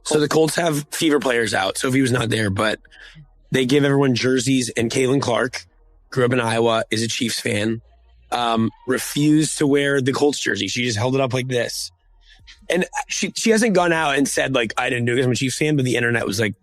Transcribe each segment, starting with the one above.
So the Colts have Fever players out. Sophie was not there, but they give everyone jerseys. And Caitlin Clark grew up in Iowa, is a Chiefs fan, refused to wear the Colts jersey. She just held it up like this. And she hasn't gone out and said, like, I didn't do it because I'm a Chiefs fan, but the internet was like,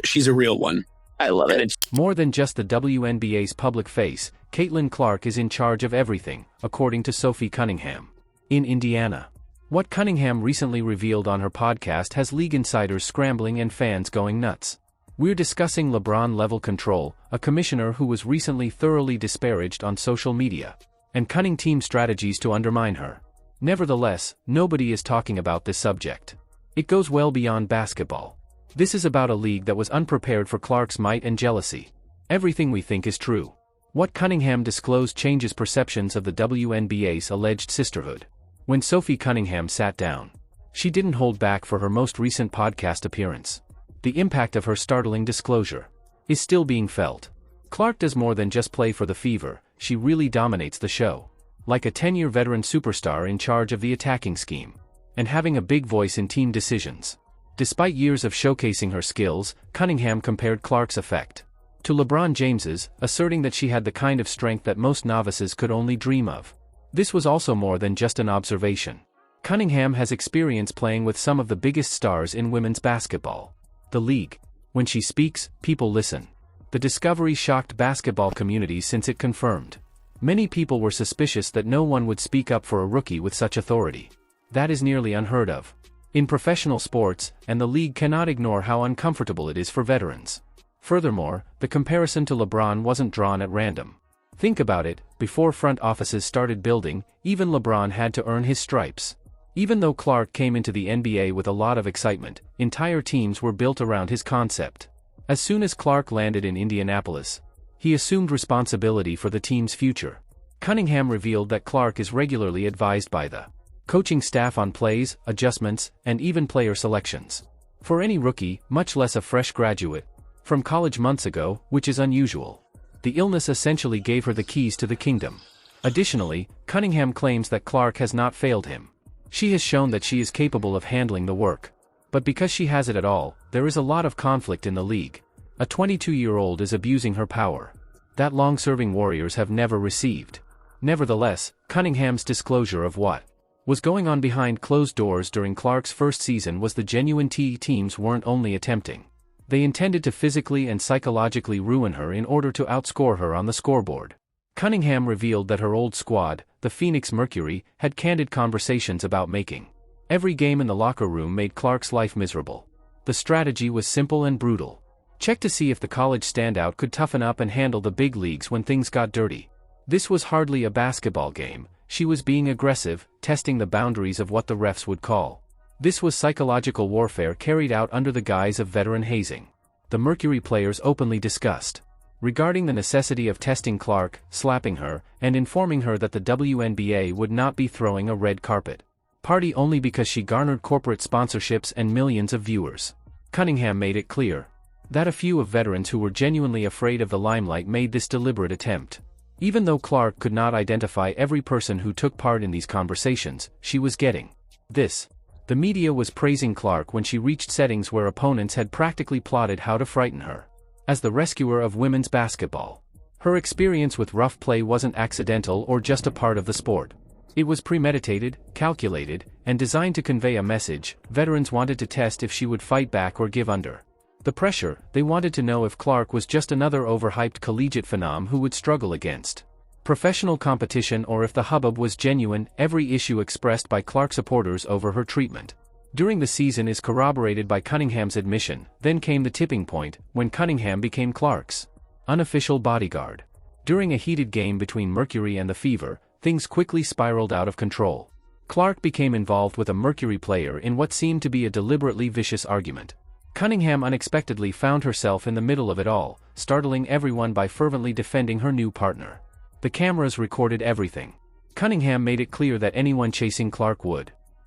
she's a real one. I love it. More than just the WNBA's public face, Caitlin Clark is in charge of everything, according to Sophie Cunningham. In Indiana. What Cunningham recently revealed on her podcast has league insiders scrambling and fans going nuts. We're discussing LeBron-level control, a commissioner who was recently thoroughly disparaged on social media, and cunning team strategies to undermine her. Nevertheless, nobody is talking about this subject. It goes well beyond basketball. This is about a league that was unprepared for Clark's might and jealousy. Everything we think is true. What Cunningham disclosed changes perceptions of the WNBA's alleged sisterhood. When Sophie Cunningham sat down, she didn't hold back for her most recent podcast appearance. The impact of her startling disclosure is still being felt. Clark does more than just play for the Fever, she really dominates the show. Like a 10-year veteran superstar in charge of the attacking scheme, and having a big voice in team decisions. Despite years of showcasing her skills, Cunningham compared Clark's effect to LeBron James's, asserting that she had the kind of strength that most novices could only dream of. This was also more than just an observation. Cunningham has experience playing with some of the biggest stars in women's basketball. The league. When she speaks, people listen. The discovery shocked basketball communities since it confirmed. Many people were suspicious that no one would speak up for a rookie with such authority. That is nearly unheard of in professional sports, and the league cannot ignore how uncomfortable it is for veterans. Furthermore, the comparison to LeBron wasn't drawn at random. Think about it, before front offices started building, even LeBron had to earn his stripes. Even though Clark came into the NBA with a lot of excitement, entire teams were built around his concept. As soon as Clark landed in Indianapolis, he assumed responsibility for the team's future. Cunningham revealed that Clark is regularly advised by the coaching staff on plays, adjustments, and even player selections. For any rookie, much less a fresh graduate from college months ago, which is unusual. The illness essentially gave her the keys to the kingdom. Additionally, Cunningham claims that Clark has not failed him. She has shown that she is capable of handling the work. But because she has it at all, there is a lot of conflict in the league. A 22-year-old is abusing her power that long-serving Warriors have never received. Nevertheless, Cunningham's disclosure of what was going on behind closed doors during Clark's first season was the genuine teams weren't only attempting. They intended to physically and psychologically ruin her in order to outscore her on the scoreboard. Cunningham revealed that her old squad, the Phoenix Mercury, had candid conversations about making every game in the locker room made Clark's life miserable. The strategy was simple and brutal. Check to see if the college standout could toughen up and handle the big leagues when things got dirty. This was hardly a basketball game. She was being aggressive, testing the boundaries of what the refs would call. This was psychological warfare carried out under the guise of veteran hazing. The Mercury players openly discussed regarding the necessity of testing Clark, slapping her, and informing her that the WNBA would not be throwing a red carpet party only because she garnered corporate sponsorships and millions of viewers. Cunningham made it clear that a few of veterans who were genuinely afraid of the limelight made this deliberate attempt. Even though Clark could not identify every person who took part in these conversations, she was getting this. The media was praising Clark when she reached settings where opponents had practically plotted how to frighten her. As the rescuer of women's basketball, her experience with rough play wasn't accidental or just a part of the sport. It was premeditated, calculated, and designed to convey a message. Veterans wanted to test if she would fight back or give under the pressure. They wanted to know if Clark was just another overhyped collegiate phenom who would struggle against professional competition or if the hubbub was genuine. Every issue expressed by Clark supporters over her treatment during the season is corroborated by Cunningham's admission. Then came the tipping point, when Cunningham became Clark's unofficial bodyguard. During a heated game between Mercury and the Fever, things quickly spiraled out of control. Clark became involved with a Mercury player in what seemed to be a deliberately vicious argument. Cunningham unexpectedly found herself in the middle of it all, startling everyone by fervently defending her new partner. The cameras recorded everything. Cunningham made it clear that anyone chasing Clark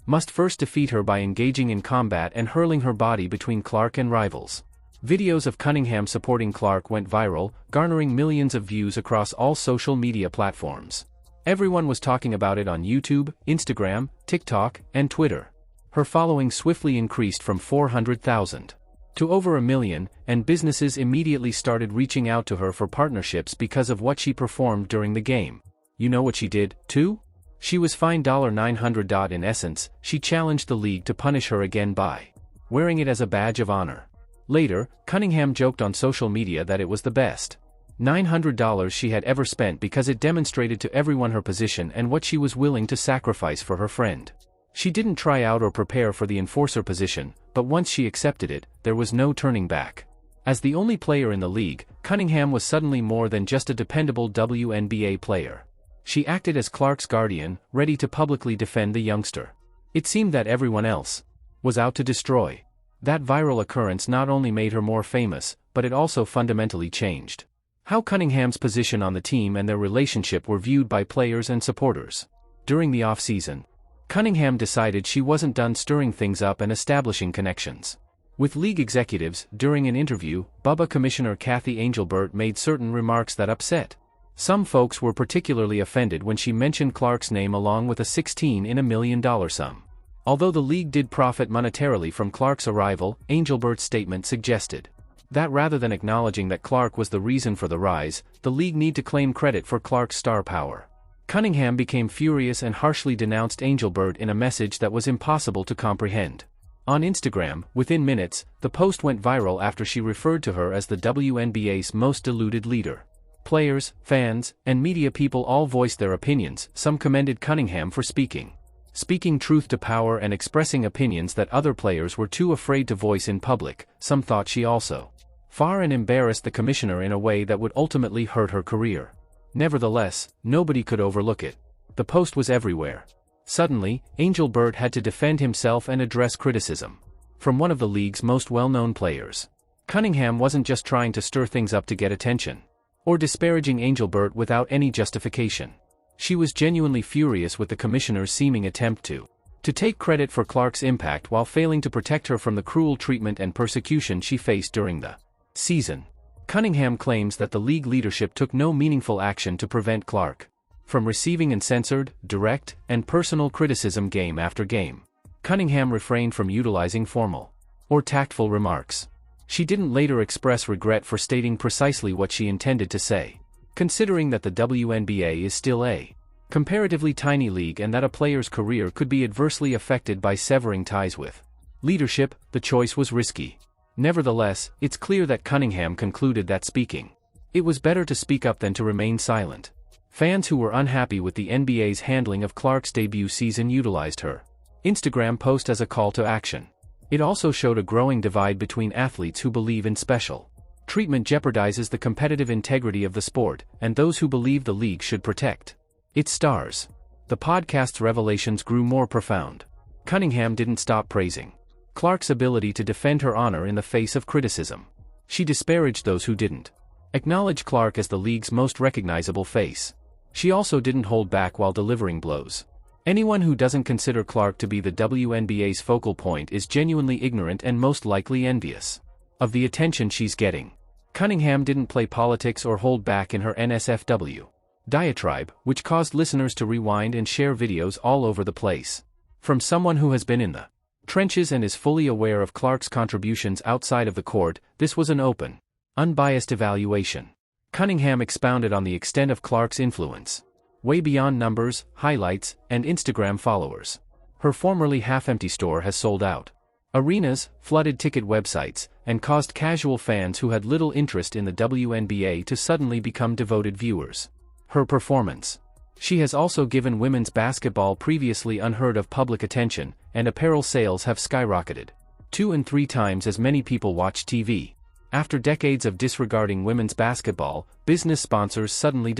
must first defeat her by engaging in combat and hurling her body between Clark and rivals. Videos of Cunningham supporting Clark went viral, garnering millions of views across all social media platforms. Everyone was talking about it on YouTube, Instagram, TikTok, and Twitter. Her following swiftly increased from 400,000 to over 1 million, and businesses immediately started reaching out to her for partnerships because of what she performed during the game. You know what she did, too? She was fined $900. In essence, she challenged the league to punish her again by wearing it as a badge of honor. Later, Cunningham joked on social media that it was the best $900 she had ever spent because it demonstrated to everyone her position and what she was willing to sacrifice for her friend. She didn't try out or prepare for the enforcer position, but once she accepted it, there was no turning back. As the only player in the league, Cunningham was suddenly more than just a dependable WNBA player. She acted as Clark's guardian, ready to publicly defend the youngster. It seemed that everyone else was out to destroy. That viral occurrence not only made her more famous, but it also fundamentally changed how Cunningham's position on the team and their relationship were viewed by players and supporters. During the off-season, Cunningham decided she wasn't done stirring things up and establishing connections with league executives. During an interview, BUBA Commissioner Kathy Angelbert made certain remarks that upset some folks. Were particularly offended when she mentioned Clark's name along with a $16 in $1 million sum. Although the league did profit monetarily from Clark's arrival, Angelbert's statement suggested that rather than acknowledging that Clark was the reason for the rise, the league need to claim credit for Clark's star power. Cunningham became furious and harshly denounced Angelbert in a message that was impossible to comprehend. On Instagram, within minutes, the post went viral after she referred to her as the WNBA's most deluded leader. Players, fans, and media people all voiced their opinions. Some commended Cunningham for speaking truth to power and expressing opinions that other players were too afraid to voice in public. Some thought she also far and embarrassed the commissioner in a way that would ultimately hurt her career. Nevertheless, nobody could overlook it. The post was everywhere. Suddenly, Angelbert had to defend himself and address criticism from one of the league's most well-known players. Cunningham wasn't just trying to stir things up to get attention or disparaging Angelbert without any justification. She was genuinely furious with the commissioner's seeming attempt to take credit for Clark's impact while failing to protect her from the cruel treatment and persecution she faced during the season. Cunningham claims that the league leadership took no meaningful action to prevent Clark from receiving uncensored, direct, and personal criticism game after game. Cunningham refrained from utilizing formal or tactful remarks. She didn't later express regret for stating precisely what she intended to say, considering that the WNBA is still a comparatively tiny league and that a player's career could be adversely affected by severing ties with leadership. The choice was risky. Nevertheless, it's clear that Cunningham concluded that it was better to speak up than to remain silent. Fans who were unhappy with the NBA's handling of Clark's debut season utilized her Instagram post as a call to action. It also showed a growing divide between athletes who believe in special treatment jeopardizes the competitive integrity of the sport, and those who believe the league should protect its stars. The podcast's revelations grew more profound. Cunningham didn't stop praising Clark's ability to defend her honor in the face of criticism. She disparaged those who didn't acknowledge Clark as the league's most recognizable face. She also didn't hold back while delivering blows. Anyone who doesn't consider Clark to be the WNBA's focal point is genuinely ignorant and most likely envious of the attention she's getting. Cunningham didn't play politics or hold back in her NSFW diatribe, which caused listeners to rewind and share videos all over the place. From someone who has been in the trenches and is fully aware of Clark's contributions outside of the court, this was an open, unbiased evaluation. Cunningham expounded on the extent of Clark's influence, way beyond numbers, highlights, and Instagram followers. Her formerly half-empty store has sold out arenas, flooded ticket websites, and caused casual fans who had little interest in the WNBA to suddenly become devoted viewers. Her performance. She has also given women's basketball previously unheard of public attention, and apparel sales have skyrocketed 2 and 3 times as many people watch TV. After decades of disregarding women's basketball, business sponsors suddenly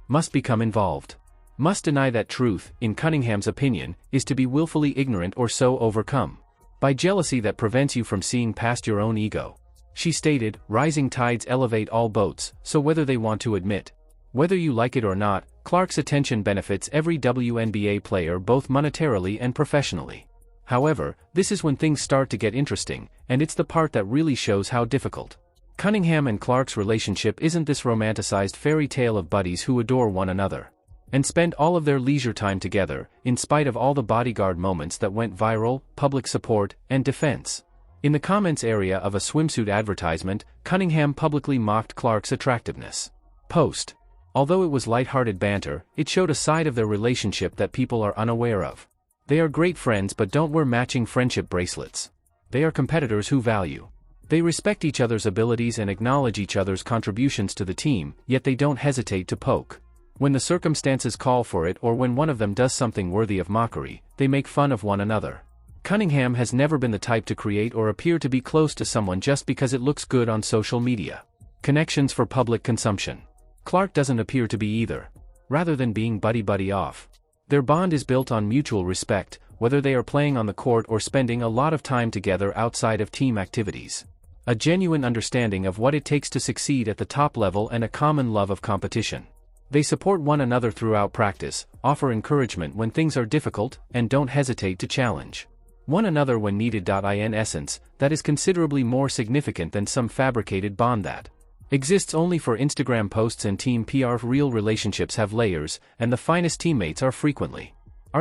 must become involved. Must deny that truth, in Cunningham's opinion, is to be willfully ignorant or so overcome by jealousy that prevents you from seeing past your own ego. She stated, "Rising tides elevate all boats, so whether they want to admit, whether you like it or not, Clark's attention benefits every WNBA player both monetarily and professionally." However, this is when things start to get interesting, and it's the part that really shows how difficult Cunningham and Clark's relationship isn't this romanticized fairy tale of buddies who adore one another. and spend all of their leisure time together, in spite of all the bodyguard moments that went viral, public support, and defense. In the comments area of a swimsuit advertisement, Cunningham publicly mocked Clark's attractiveness. Post. Although it was lighthearted banter, it showed a side of their relationship that people are unaware of. They are great friends but don't wear matching friendship bracelets. They are competitors who value. They respect each other's abilities and acknowledge each other's contributions to the team, yet they don't hesitate to poke. When the circumstances call for it or when one of them does something worthy of mockery, they make fun of one another. Cunningham has never been the type to create or appear to be close to someone just because it looks good on social media. Connections for public consumption. Clark doesn't appear to be either. Rather than being buddy-buddy off, their bond is built on mutual respect, whether they are playing on the court or spending a lot of time together outside of team activities. A genuine understanding of what it takes to succeed at the top level and a common love of competition. They support one another throughout practice, offer encouragement when things are difficult, and don't hesitate to challenge one another when needed. In essence, that is considerably more significant than some fabricated bond that exists only for Instagram posts and team PR. Real relationships have layers, and the finest teammates are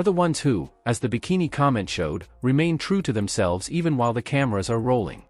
the ones who, as the bikini comment showed, remain true to themselves even while the cameras are rolling.